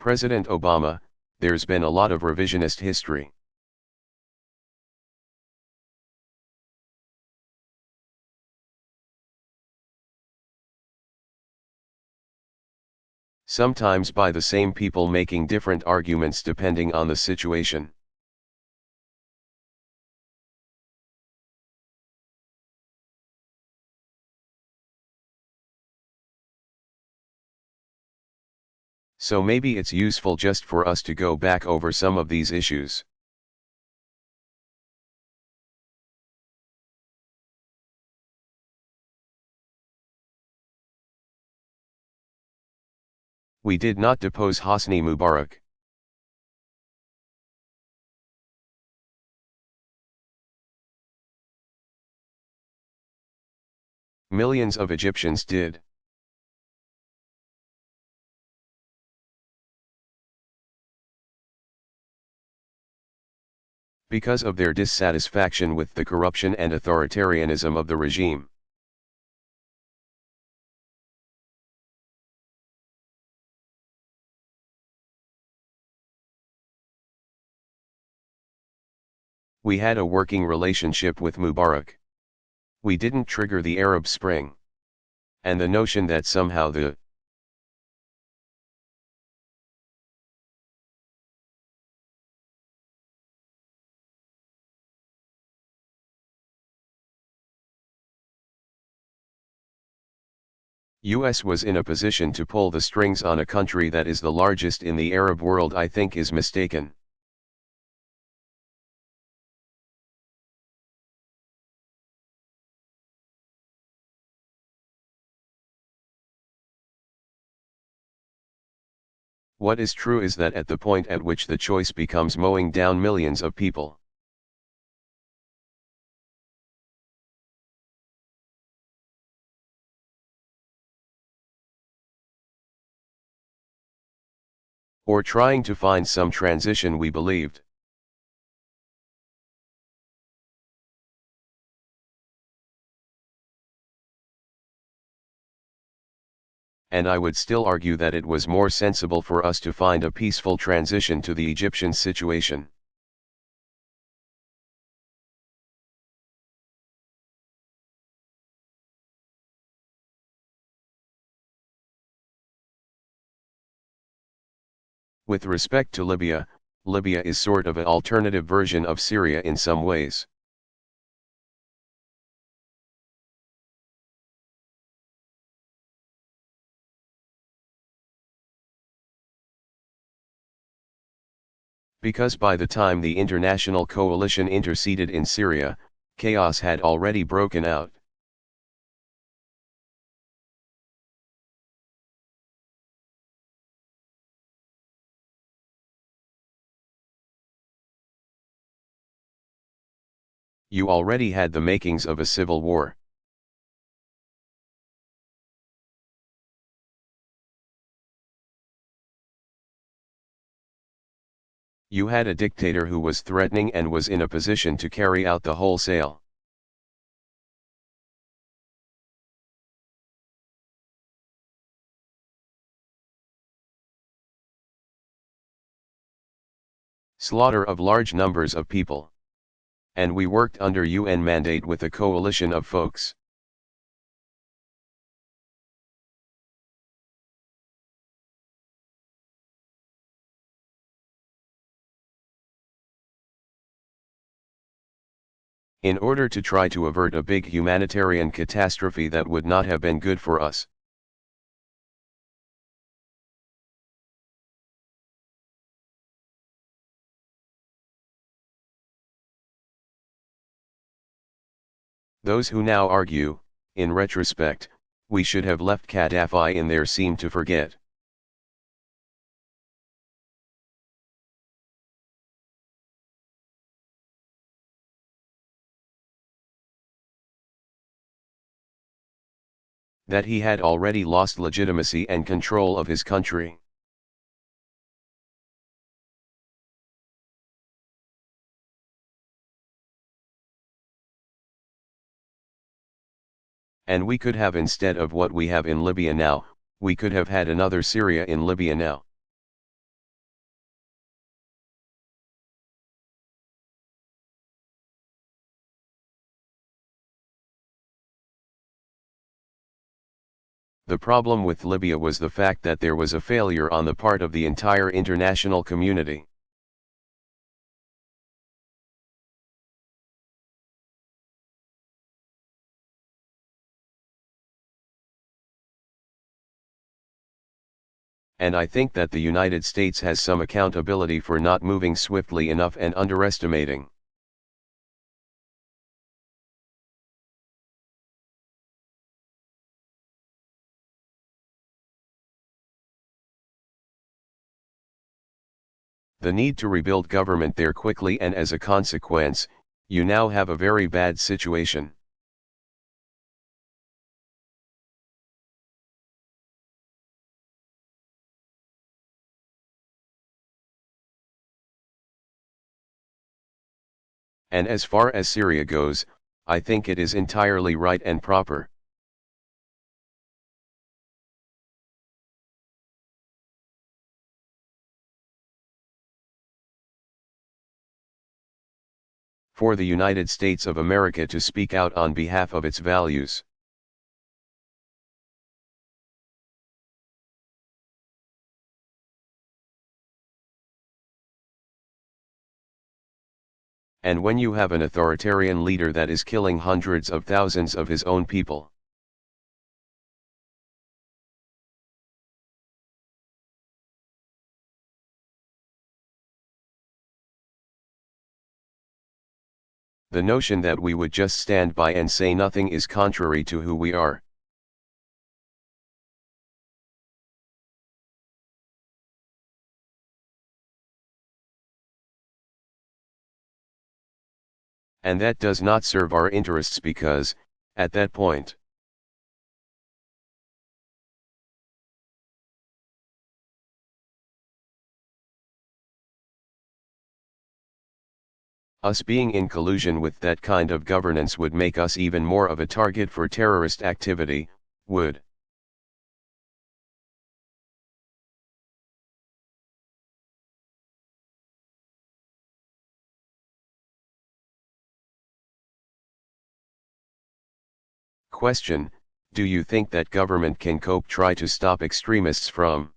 President Obama, there's been a lot of revisionist history. Sometimes by the same people making different arguments depending on the situation. So maybe it's useful just for us to go back over some of these issues. We did not depose Hosni Mubarak. Millions of Egyptians did. Because of their dissatisfaction with the corruption and authoritarianism of the regime. We had a working relationship with Mubarak. We didn't trigger the Arab Spring. And the notion that somehow the US was in a position to pull the strings on a country that is the largest in the Arab world, I think, is mistaken. What is true is that at the point at which the choice becomes mowing down millions of people, or trying to find some transition we believed, and I would still argue that it was more sensible for us to find a peaceful transition to the Egyptian situation. With respect to Libya, Libya is sort of an alternative version of Syria in some ways. Because by the time the international coalition interceded in Syria, chaos had already broken out. You already had the makings of a civil war. You had a dictator who was threatening and was in a position to carry out the wholesale. Slaughter of large numbers of people. And we worked under UN mandate with a coalition of folks. In order to try to avert a big humanitarian catastrophe that would not have been good for us. Those who now argue, in retrospect, we should have left Gaddafi in there seem to forget. That he had already lost legitimacy and control of his country. And we could have, instead of what we have in Libya now, we could have had another Syria in Libya now. The problem with Libya was the fact that there was a failure on the part of the entire international community. And I think that the United States has some accountability for not moving swiftly enough and underestimating. The need to rebuild government there quickly, and as a consequence, you now have a very bad situation. And as far as Syria goes, I think it is entirely right and proper. For the United States of America to speak out on behalf of its values. And when you have an authoritarian leader that is killing hundreds of thousands of his own people, the notion that we would just stand by and say nothing is contrary to who we are. And that does not serve our interests because, at that point, us being in collusion with that kind of governance would make us even more of a target for terrorist activity, would. Question: do you think that government can try to stop extremists from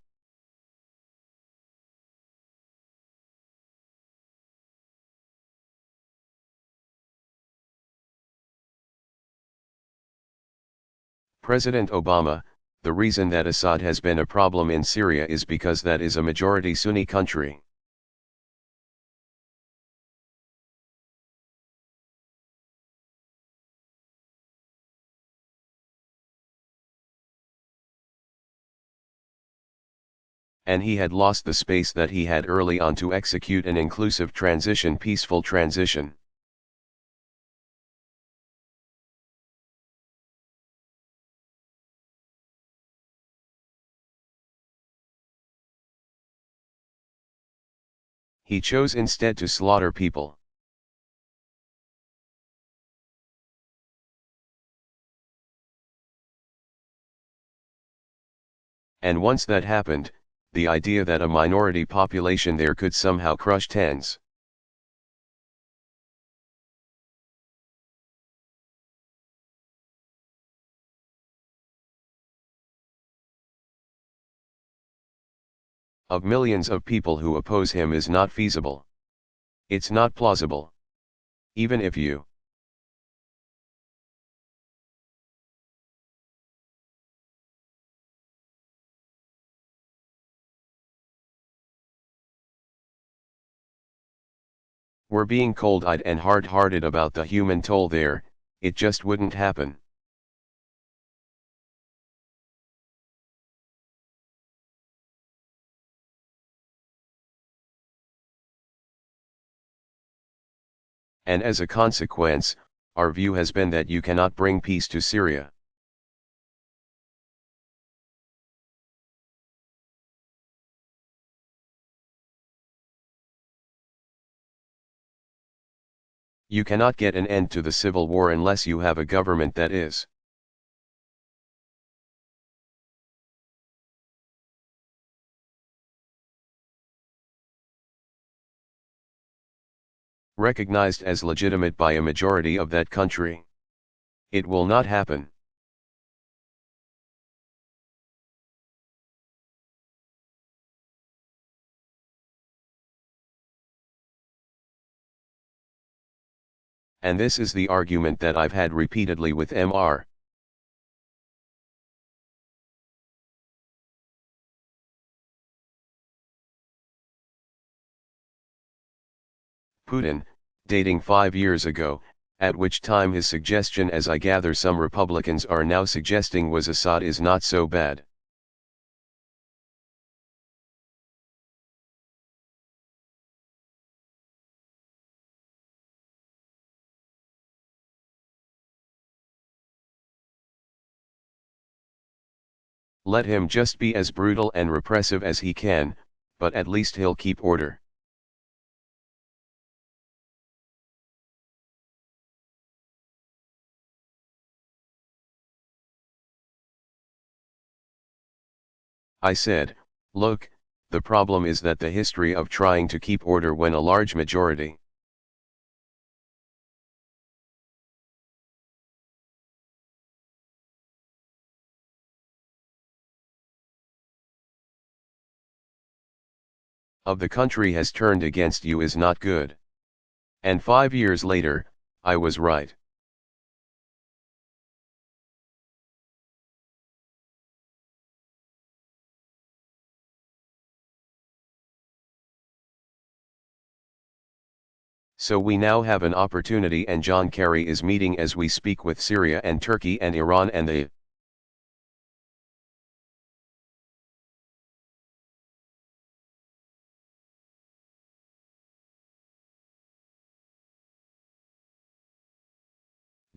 President Obama? The reason that Assad has been a problem in Syria is because that is a majority Sunni country. And he had lost the space that he had early on to execute an inclusive transition, peaceful transition. He chose instead to slaughter people. And once that happened, the idea that a minority population there could somehow crush tens of millions of people who oppose him is not feasible. It's not plausible. Even if you were being cold-eyed and hard-hearted about the human toll there, it just wouldn't happen. And as a consequence, our view has been that you cannot bring peace to Syria. You cannot get an end to the civil war unless you have a government that is recognized as legitimate by a majority of that country. It will not happen. And this is the argument that I've had repeatedly with Mr. Putin, dating 5 years ago, at which time his suggestion, as I gather some Republicans are now suggesting, was Assad is not so bad. Let him just be as brutal and repressive as he can, but at least he'll keep order. I said, look, the problem is that the history of trying to keep order when a large majority of the country has turned against you is not good. And 5 years later, I was right. So we now have an opportunity, and John Kerry is meeting as we speak with Syria and Turkey and Iran and the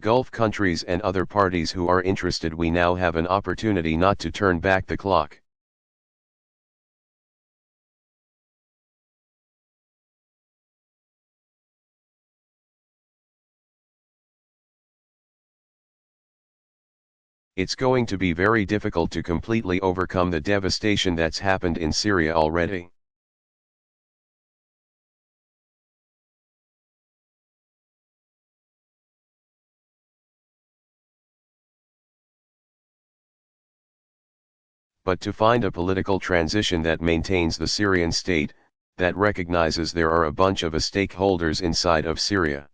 Gulf countries and other parties who are interested. We now have an opportunity not to turn back the clock. It's going to be very difficult to completely overcome the devastation that's happened in Syria already. But to find a political transition that maintains the Syrian state, that recognizes there are a bunch of stakeholders inside of Syria.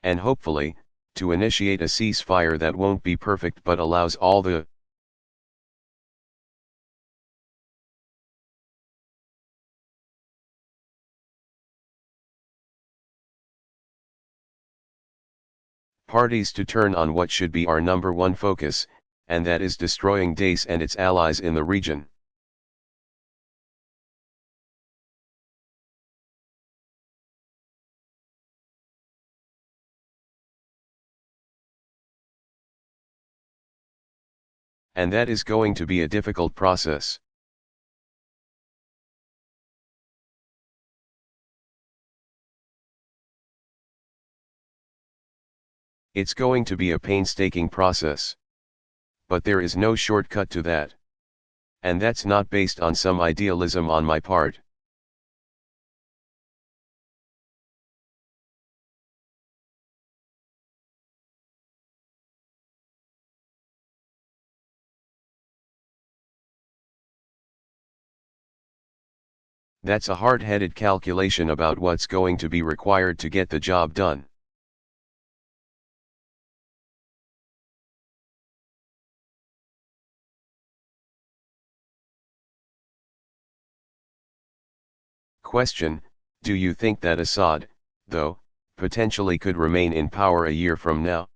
And hopefully, to initiate a ceasefire that won't be perfect but allows all the parties to turn on what should be our number one focus, and that is destroying Daesh and its allies in the region. And that is going to be a difficult process. It's going to be a painstaking process. But there is no shortcut to that. And that's not based on some idealism on my part. That's a hard-headed calculation about what's going to be required to get the job done. Question: do you think that Assad, though, potentially could remain in power a year from now?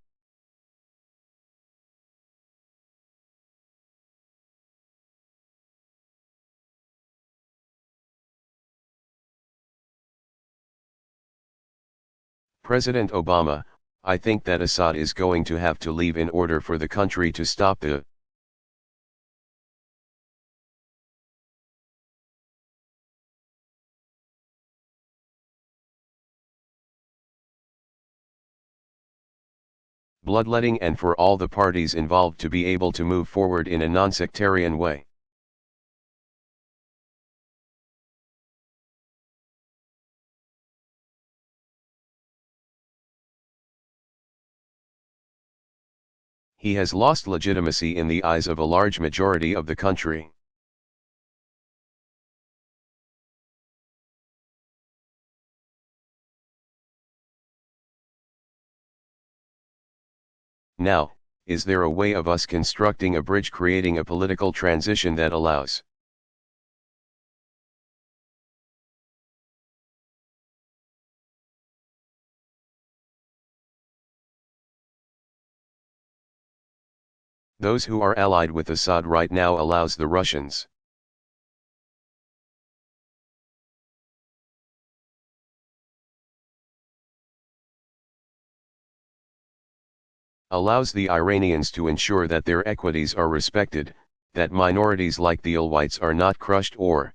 President Obama: I think that Assad is going to have to leave in order for the country to stop the bloodletting and for all the parties involved to be able to move forward in a non-sectarian way. He has lost legitimacy in the eyes of a large majority of the country. Now, is there a way of us constructing a bridge, creating a political transition that allows those who are allied with Assad right now, allows the Russians allows the Iranians to ensure that their equities are respected, that minorities like the Alawites are not crushed or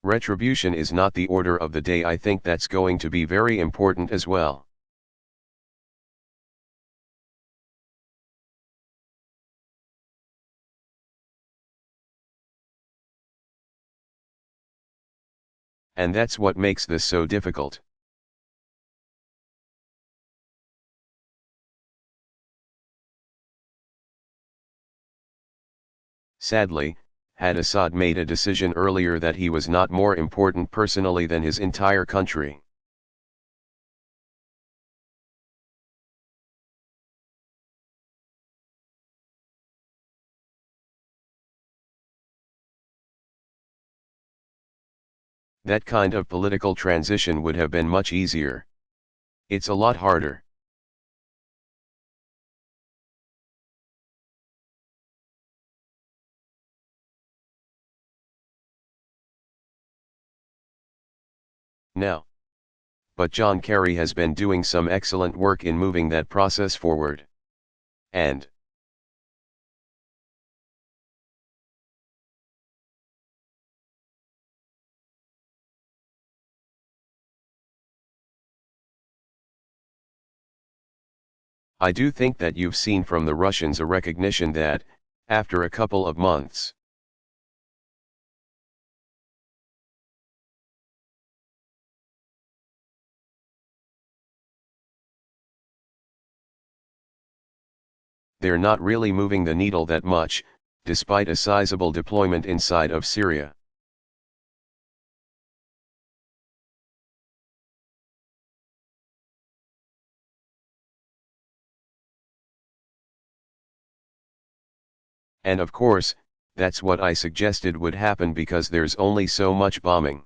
retribution is not the order of the day. I think that's going to be very important as well. And that's what makes this so difficult. Sadly, had Assad made a decision earlier that he was not more important personally than his entire country, that kind of political transition would have been much easier. It's a lot harder. Now. But John Kerry has been doing some excellent work in moving that process forward. And I do think that you've seen from the Russians a recognition that, after a couple of months, they're not really moving the needle that much, despite a sizable deployment inside of Syria. And of course, that's what I suggested would happen because there's only so much bombing.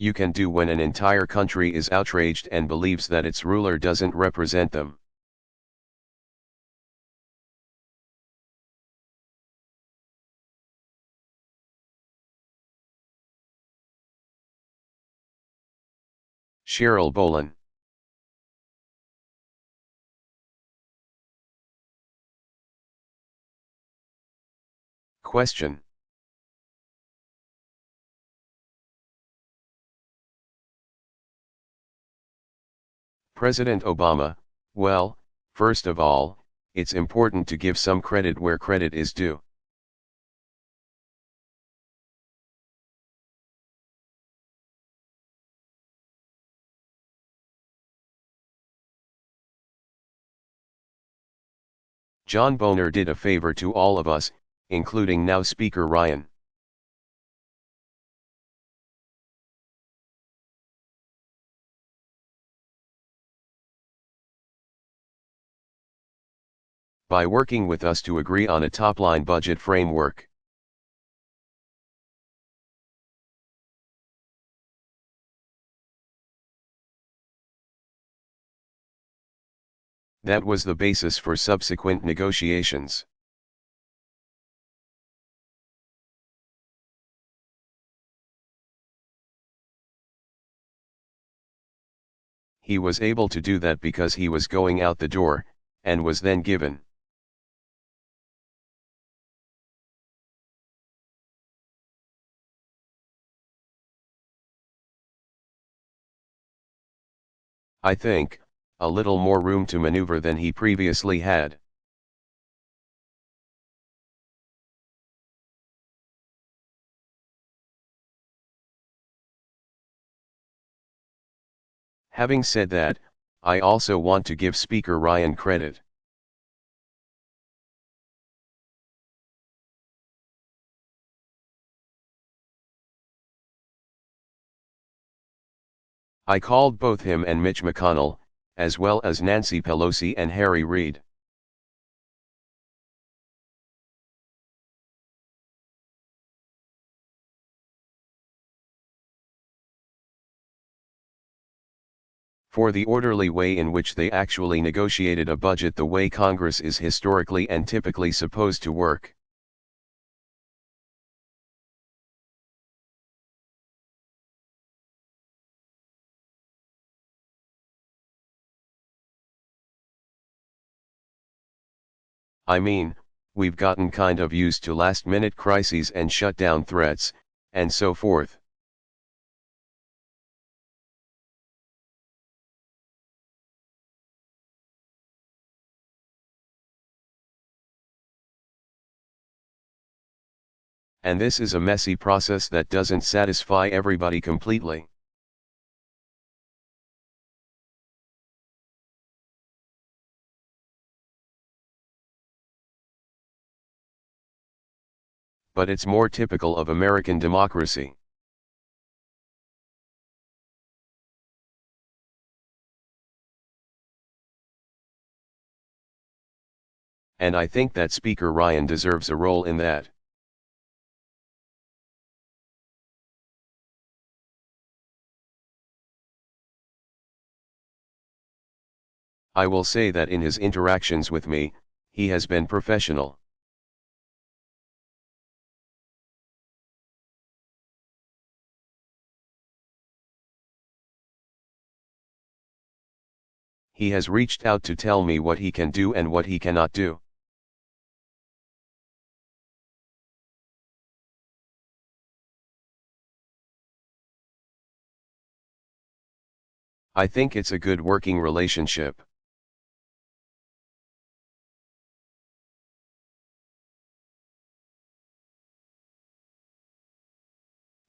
You can do when an entire country is outraged and believes that its ruler doesn't represent them. Cheryl Bolan. Question. President Obama, well, first of all, it's important to give some credit where credit is due. John Boehner did a favor to all of us, including now Speaker Ryan. By working with us to agree on a top-line budget framework. That was the basis for subsequent negotiations. He was able to do that because he was going out the door, and was then given I think, a little more room to maneuver than he previously had. Having said that, I also want to give Speaker Ryan credit. I called both him and Mitch McConnell, as well as Nancy Pelosi and Harry Reid. For the orderly way in which they actually negotiated a budget the way Congress is historically and typically supposed to work. I mean, we've gotten kind of used to last-minute crises and shutdown threats, and so forth. And this is a messy process that doesn't satisfy everybody completely. But it's more typical of American democracy. And I think that Speaker Ryan deserves a role in that. I will say that in his interactions with me, he has been professional. He has reached out to tell me what he can do and what he cannot do. I think it's a good working relationship.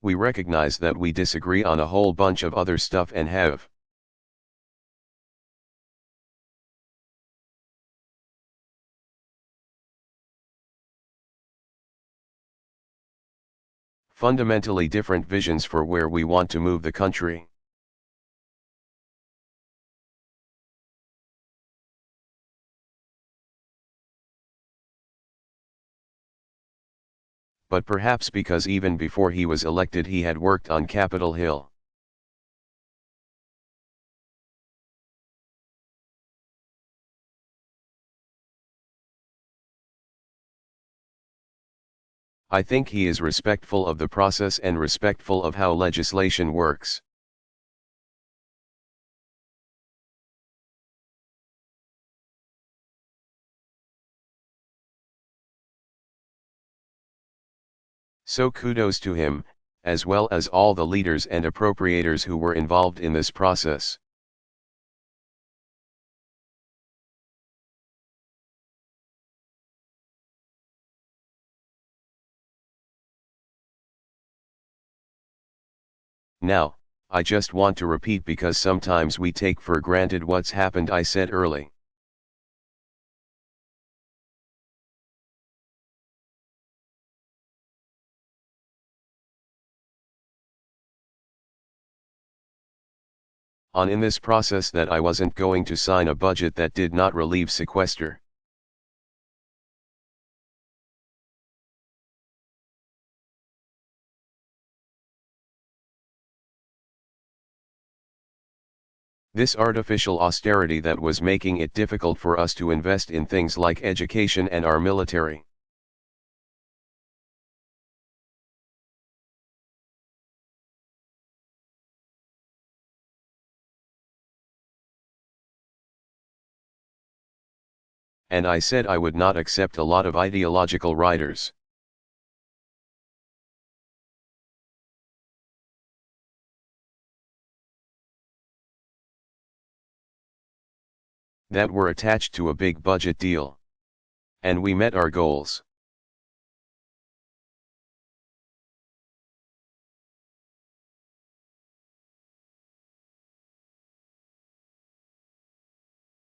We recognize that we disagree on a whole bunch of other stuff and have fundamentally different visions for where we want to move the country. But perhaps because even before he was elected he had worked on Capitol Hill. I think he is respectful of the process and respectful of how legislation works. So kudos to him, as well as all the leaders and appropriators who were involved in this process. Now, I just want to repeat because sometimes we take for granted what's happened. I said early. On in this process that I wasn't going to sign a budget that did not relieve sequester. This artificial austerity that was making it difficult for us to invest in things like education and our military. And I said I would not accept a lot of ideological riders. that were attached to a big budget deal. And we met our goals.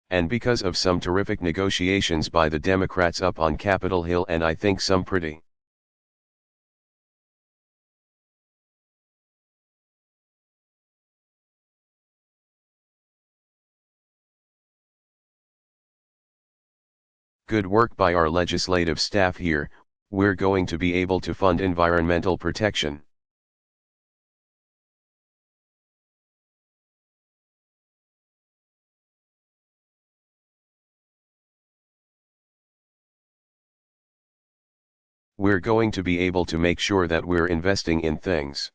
And because of some terrific negotiations by the Democrats up on Capitol Hill, and I think some pretty good work by our legislative staff here, we're going to be able to fund environmental protection. We're going to be able to make sure that we're investing in things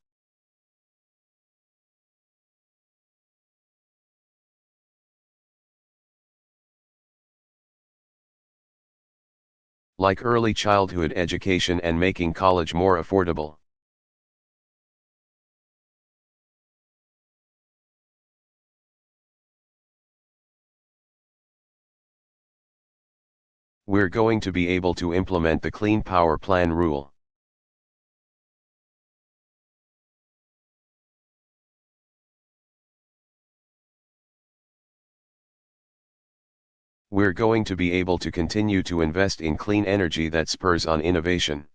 like early childhood education and making college more affordable. We're going to be able to implement the Clean Power Plan rule. We're going to be able to continue to invest in clean energy that spurs on innovation.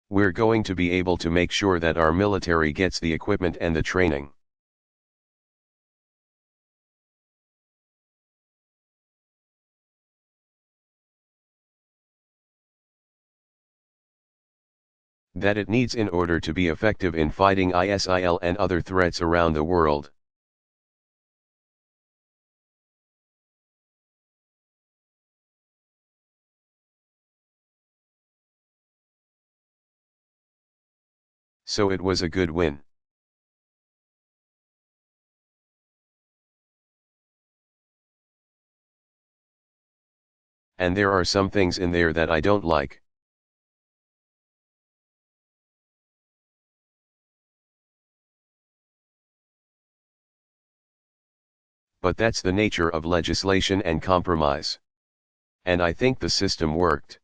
We're going to be able to make sure that our military gets the equipment and the training. That it needs in order to be effective in fighting ISIL and other threats around the world. So it was a good win. And there are some things in there that I don't like. But that's the nature of legislation and compromise. And I think the system worked.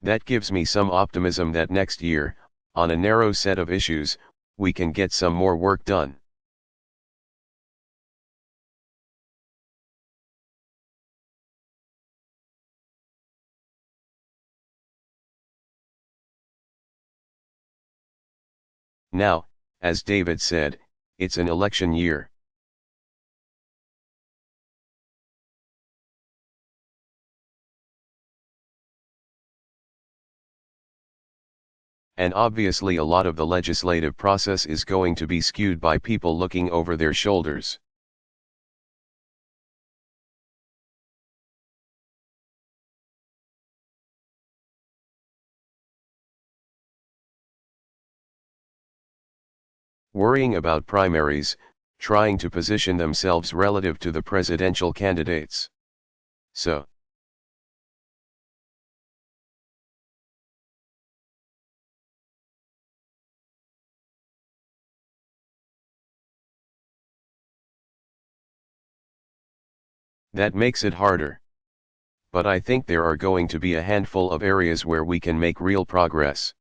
That gives me some optimism that next year, on a narrow set of issues, we can get some more work done. Now, as David said, it's an election year. And obviously a lot of the legislative process is going to be skewed by people looking over their shoulders. Worrying about primaries, trying to position themselves relative to the presidential candidates. So, that makes it harder. But I think there are going to be a handful of areas where we can make real progress.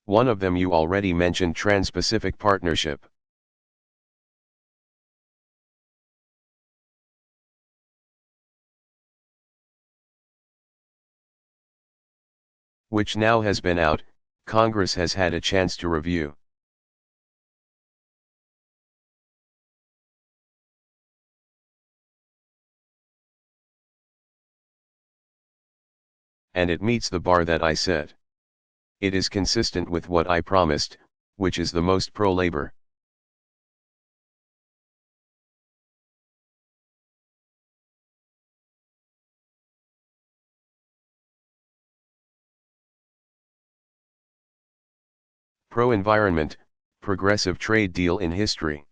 One of them you already mentioned, Trans-Pacific Partnership. Which now has been out, Congress has had a chance to review. And it meets the bar that I set. It is consistent with what I promised, which is the most pro-labor. pro-environment, progressive trade deal in history.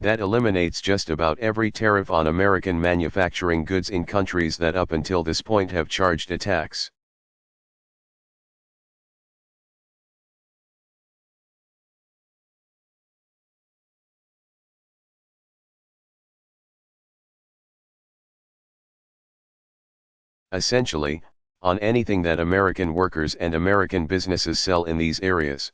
That eliminates just about every tariff on American manufacturing goods in countries that up until this point have charged a tax. Essentially, on anything that American workers and American businesses sell in these areas.